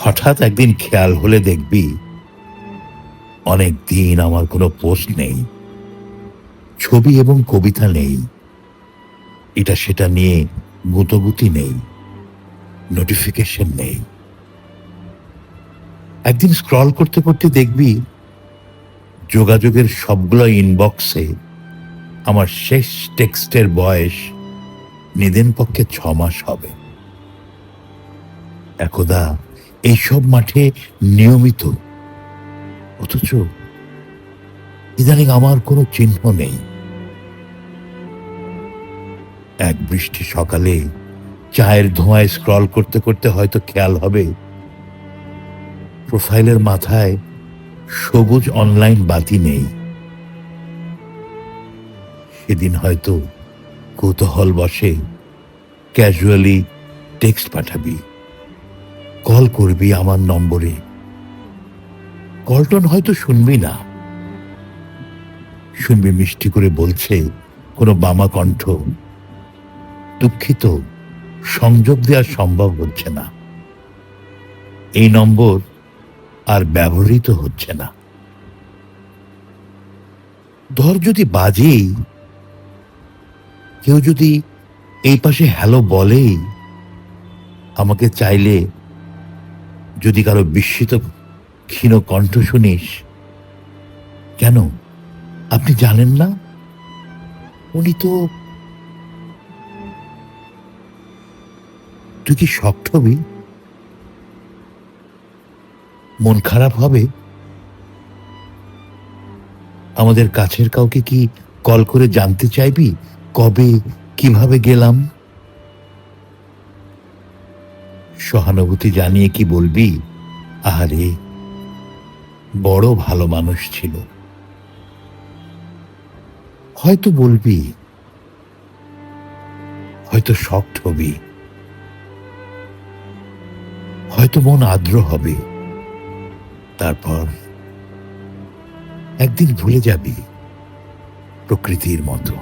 হঠাৎ একদিন খেয়াল হলে দেখবি অনেক দিন আমার কোনো পোস্ট নেই, ছবি এবং কবিতা নেই, এটা সেটা নিয়ে গুতোগুতি নেই, নোটিফিকেশন নেই। একদিন স্ক্রল করতে করতে দেখবি যোগাযোগের সবগুলো ইনবক্সে আমার শেষ টেক্সটের বয়স নিদেন পক্ষে 6 মাস হবে। একদা এইসব মাঠে নিয়মিত, অথচ ইদানিং আমার কোনো চিহ্ন নেই। এক বৃষ্টি সকালে চায়ের ধোঁয়ায় স্ক্রল করতে করতে হয়তো খেয়াল হবে প্রোফাইলের মাথায় সবুজ অনলাইন বাতি নেই। সেদিন হয়তো কৌতূহল বসে ক্যাজুয়ালি টেক্সট পাঠাবি, কল করবি আমার নম্বরে। কলটন হয়তো শুনবি না, শুনবি মিষ্টি করে বলছে কোনো বামা কণ্ঠ, দুঃখিত, সংযোগ দেওয়া সম্ভব হচ্ছে না, এই নম্বর আর ব্যবহৃত হচ্ছে না। ধর যদি বাজেই, কেউ যদি এই পাশে হ্যালো বলেই, আমাকে চাইলে যদি কারো বিস্মিত ক্ষীণ কণ্ঠ শুনিস, কেন আপনি জানেন না উনি তো, তুই কি শকড হবি? মন খারাপ হবে? আমাদের কাছের কাউকে কি কল করে জানতে চাইবি কবে কিভাবে গেলাম? সহানুভূতি জানিয়ে কি বলবি, আহারে বড় ভালো মানুষ ছিল? হয়তো বলবি, হয়তো শকড হবি, হয়তো মন আর্দ্র হবে। তারপর একদিন ভুলে যাবি প্রকৃতির মতো।